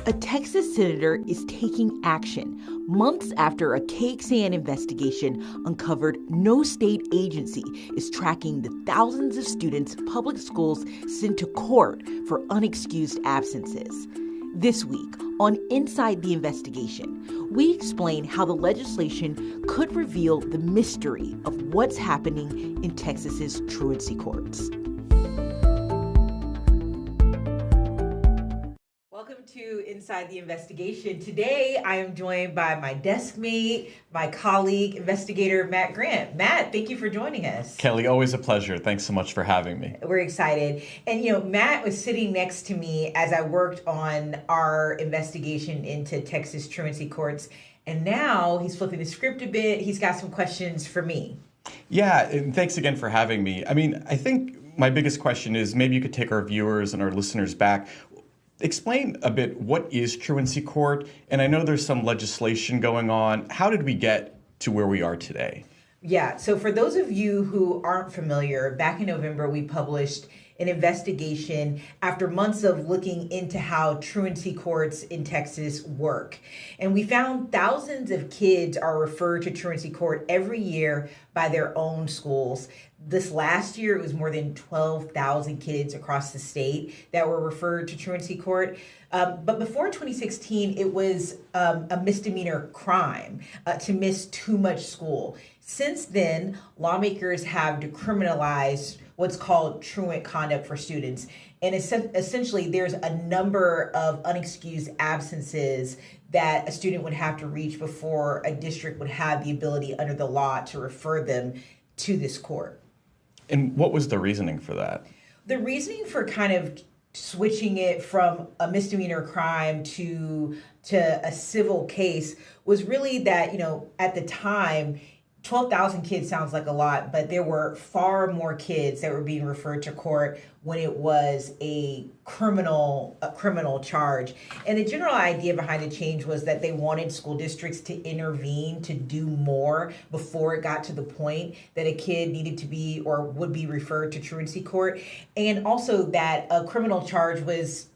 A Texas senator is taking action months after a KXAN investigation uncovered no state agency is tracking the thousands of students public schools send to court for unexcused absences. This week, on Inside the Investigation, we explain how the legislation could reveal the mystery of what's happening in Texas's truancy courts. Welcome to Inside the Investigation. Today, I am joined by my desk mate, my colleague, investigator Matt Grant. Matt, thank you for joining us. Kelly, always a pleasure. Thanks so much for having me. We're excited. And, Matt was sitting next to me as I worked on our investigation into Texas truancy courts. And now he's flipping the script a bit. He's got some questions for me. Yeah, and thanks again for having me. I think my biggest question is maybe you could take our viewers and our listeners back. Explain a bit, what is truancy court? And I know there's some legislation going on. How did we get to where we are today? Yeah, so for those of you who aren't familiar, back in November, we published an investigation after months of looking into how truancy courts in Texas work. And we found thousands of kids are referred to truancy court every year by their own schools. This last year, it was more than 12,000 kids across the state that were referred to truancy court. But before 2016, it was a misdemeanor crime to miss too much school. Since then, lawmakers have decriminalized what's called truant conduct for students. And essentially, there's a number of unexcused absences that a student would have to reach before a district would have the ability under the law to refer them to this court. And what was the reasoning for that? The reasoning for kind of switching it from a misdemeanor crime to a civil case was really that, at the time, 12,000 kids sounds like a lot, but there were far more kids that were being referred to court when it was a criminal charge. And the general idea behind the change was that they wanted school districts to intervene to do more before it got to the point that a kid needed to be or would be referred to truancy court. And also that a criminal charge was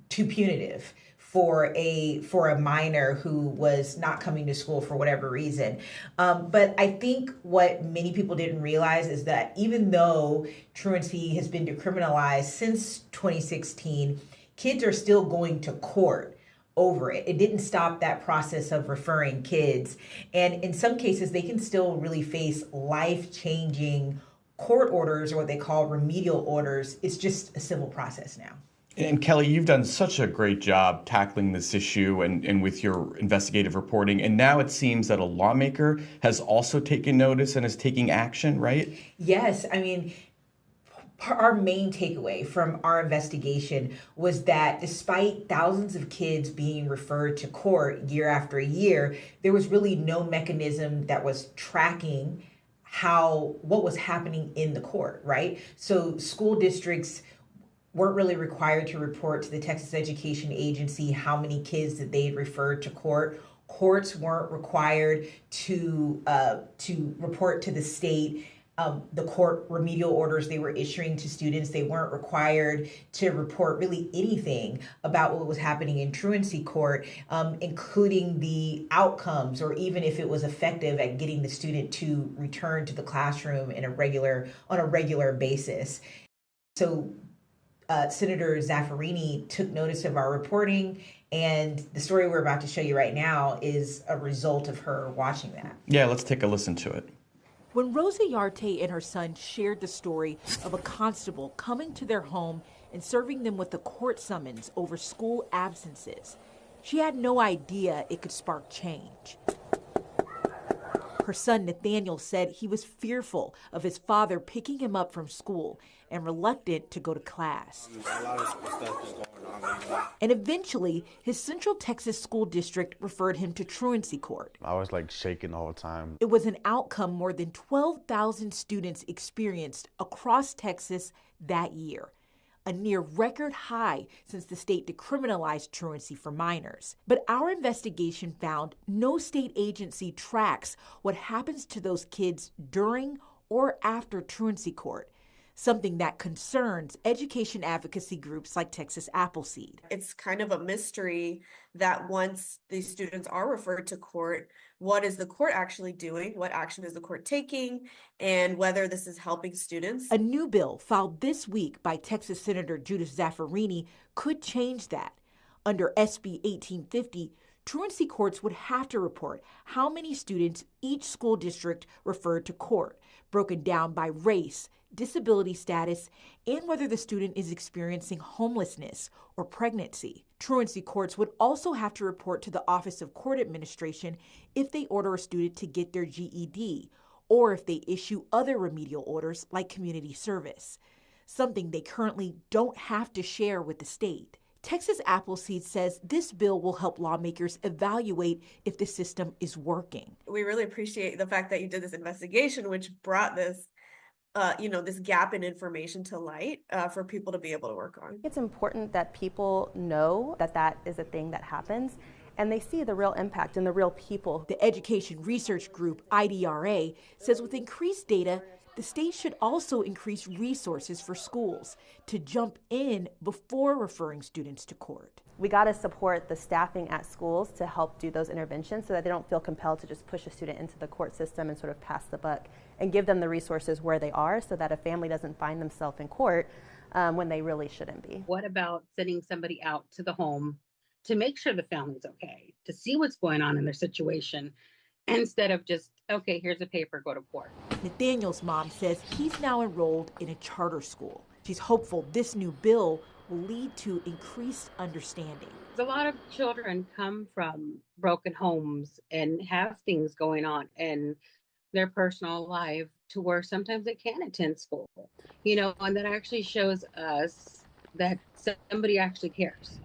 too punitive for a minor who was not coming to school for whatever reason. But I think what many people didn't realize is that even though truancy has been decriminalized since 2016, kids are still going to court over it. It didn't stop that process of referring kids. And in some cases, they can still really face life-changing court orders, or what they call remedial orders. It's just a civil process now. And Kelly, you've done such a great job tackling this issue and with your investigative reporting. And now it seems that a lawmaker has also taken notice and is taking action, right? Yes. Our main takeaway from our investigation was that despite thousands of kids being referred to court year after year, there was really no mechanism that was tracking what was happening in the court, right? So school districts weren't really required to report to the Texas Education Agency how many kids that they had referred to court. Courts weren't required to report to the state the court remedial orders they were issuing to students. They weren't required to report really anything about what was happening in truancy court, including the outcomes or even if it was effective at getting the student to return to the classroom on a regular basis. So Senator Zaffirini took notice of our reporting, and the story we're about to show you right now is a result of her watching that. Yeah, let's take a listen to it. When Rosa Yarte and her son shared the story of a constable coming to their home and serving them with a court summons over school absences, she had no idea it could spark change. Her son Nathaniel said he was fearful of his father picking him up from school and reluctant to go to class. A lot of stuff is going on. And eventually, his Central Texas School District referred him to truancy court. I was shaking the whole time. It was an outcome more than 12,000 students experienced across Texas that year, a near record high since the state decriminalized truancy for minors. But our investigation found no state agency tracks what happens to those kids during or after truancy court. something that concerns education advocacy groups like Texas Appleseed. It's kind of a mystery that once these students are referred to court, what is the court actually doing? What action is the court taking? And whether this is helping students. A new bill filed this week by Texas Senator Judith Zaffirini could change that. Under SB 1850, truancy courts would have to report how many students each school district referred to court, broken down by race, disability status, and whether the student is experiencing homelessness or pregnancy. Truancy courts would also have to report to the Office of Court Administration if they order a student to get their GED, or if they issue other remedial orders like community service, something they currently don't have to share with the state. Texas Appleseed says this bill will help lawmakers evaluate if the system is working. We really appreciate the fact that you did this investigation, which brought this this gap in information to light for people to be able to work on. It's important that people know that that is a thing that happens and they see the real impact and the real people. The education research group IDRA says with increased data, the state should also increase resources for schools to jump in before referring students to court. We got to support the staffing at schools to help do those interventions so that they don't feel compelled to just push a student into the court system and sort of pass the buck, and give them the resources where they are so that a family doesn't find themselves in court when they really shouldn't be. What about sending somebody out to the home to make sure the family's okay, to see what's going on in their situation, instead of just, okay, here's a paper, go to court. Nathaniel's mom says he's now enrolled in a charter school. She's hopeful this new bill will lead to increased understanding. A lot of children come from broken homes and have things going on in their personal life to where sometimes they can't attend school, and that actually shows us that somebody actually cares.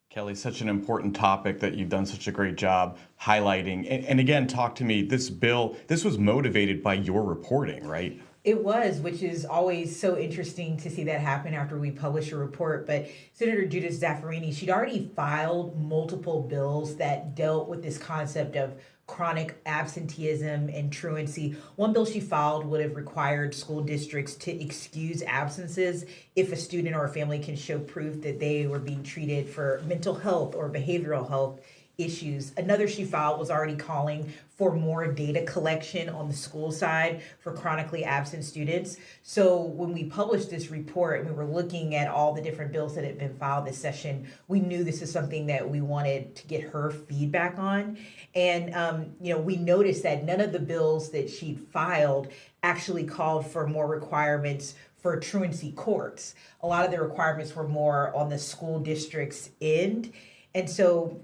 Kelly, such an important topic that you've done such a great job highlighting. And again, talk to me, this bill, this was motivated by your reporting, right? It was, which is always so interesting to see that happen after we publish a report. But Senator Judith Zaffirini, she'd already filed multiple bills that dealt with this concept of chronic absenteeism and truancy. One bill she filed would have required school districts to excuse absences if a student or a family can show proof that they were being treated for mental health or behavioral health issues. Another she filed was already calling for more data collection on the school side for chronically absent students. So when we published this report and we were looking at all the different bills that had been filed this session, we knew this is something that we wanted to get her feedback on. And, we noticed that none of the bills that she'd filed actually called for more requirements for truancy courts. A lot of the requirements were more on the school district's end. And so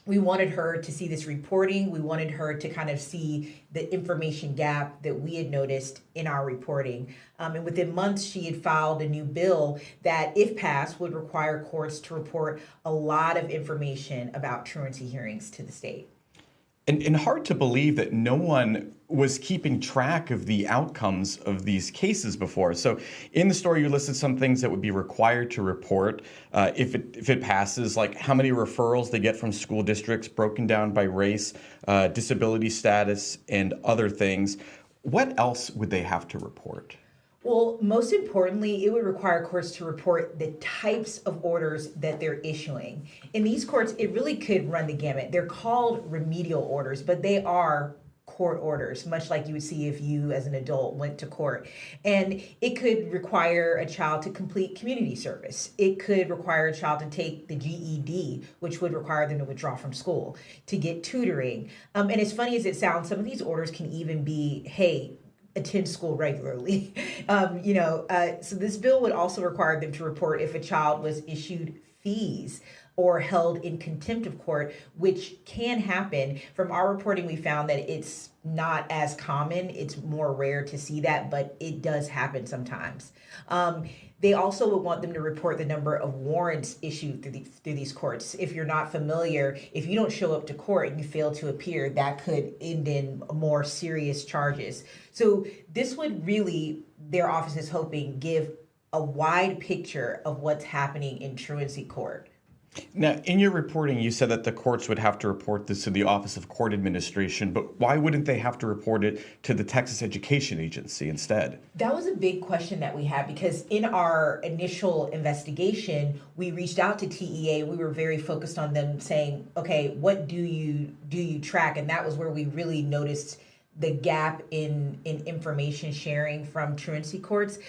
we wanted her to see this reporting. We wanted her to kind of see the information gap that we had noticed in our reporting. And within months, she had filed a new bill that, if passed, would require courts to report a lot of information about truancy hearings to the state. And hard to believe that no one was keeping track of the outcomes of these cases before. So in the story, you listed some things that would be required to report if it passes, like how many referrals they get from school districts broken down by race, disability status, and other things. What else would they have to report? Well, most importantly, it would require courts to report the types of orders that they're issuing. In these courts, it really could run the gamut. They're called remedial orders, but they are court orders, much like you would see if you as an adult went to court. And it could require a child to complete community service. It could require a child to take the GED, which would require them to withdraw from school, to get tutoring. And as funny as it sounds, some of these orders can even be, hey, attend school regularly. So this bill would also require them to report if a child was issued fees or held in contempt of court, which can happen. From our reporting, we found that it's not as common. It's more rare to see that, but it does happen sometimes. They also would want them to report the number of warrants issued through these courts. If you're not familiar, if you don't show up to court and you fail to appear, that could end in more serious charges. So this would really, their office is hoping, give a wide picture of what's happening in truancy court. Now, in your reporting, you said that the courts would have to report this to the Office of Court Administration, but why wouldn't they have to report it to the Texas Education Agency instead? That was a big question that we had because in our initial investigation, we reached out to TEA. We were very focused on them saying, okay, what do you track? And that was where we really noticed the gap in information sharing from truancy courts.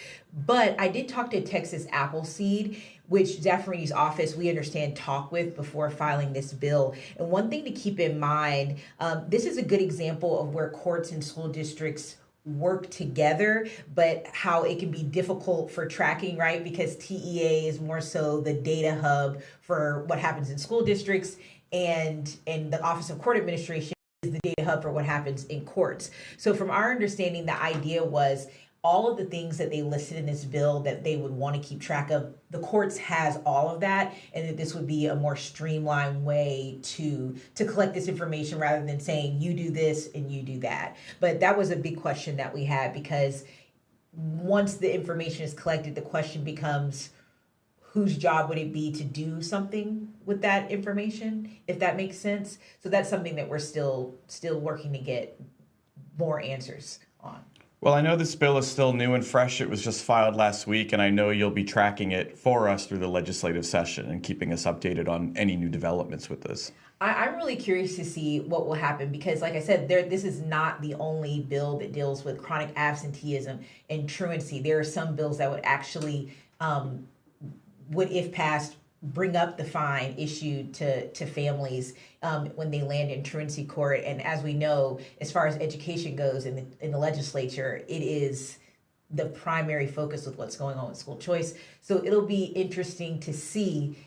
But I did talk to Texas Appleseed, which Jeff Reedy's office, we understand, talked with before filing this bill. And one thing to keep in mind, this is a good example of where courts and school districts work together, but how it can be difficult for tracking, right? Because TEA is more so the data hub for what happens in school districts, and the Office of Court Administration is the data hub for what happens in courts. So from our understanding, the idea was all of the things that they listed in this bill that they would want to keep track of, the courts has all of that, and that this would be a more streamlined way to collect this information rather than saying you do this and you do that. But that was a big question that we had, because once the information is collected, the question becomes, whose job would it be to do something with that information, if that makes sense? So that's something that we're still working to get more answers on. Well, I know this bill is still new and fresh. It was just filed last week, and I know you'll be tracking it for us through the legislative session and keeping us updated on any new developments with this. I'm really curious to see what will happen because, like I said, this is not the only bill that deals with chronic absenteeism and truancy. There are some bills that would actually would, if passed, bring up the fine issued to families when they land in truancy court. And as we know, as far as education goes in the legislature, it is the primary focus with what's going on with school choice. So it'll be interesting to see,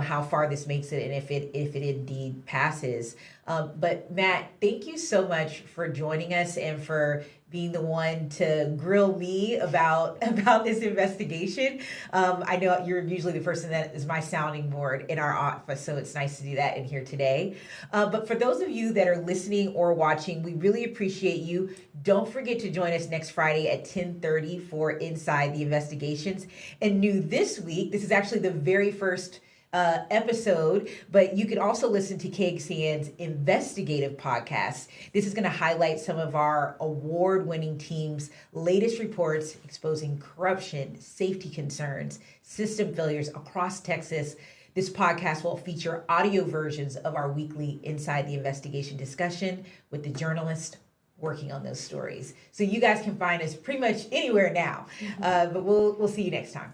how far this makes it and if it indeed passes. But Matt, thank you so much for joining us and for being the one to grill me about this investigation. I know you're usually the person that is my sounding board in our office, so it's nice to do that in here today. But for those of you that are listening or watching, we really appreciate you. Don't forget to join us next Friday at 10:30 for Inside the Investigations. And new this week, this is actually the very first episode, but you can also listen to KXAN's investigative podcast. This is going to highlight some of our award-winning team's latest reports exposing corruption, safety concerns, system failures across Texas. This podcast will feature audio versions of our weekly Inside the Investigation discussion with the journalists working on those stories. So you guys can find us pretty much anywhere now, but we'll see you next time.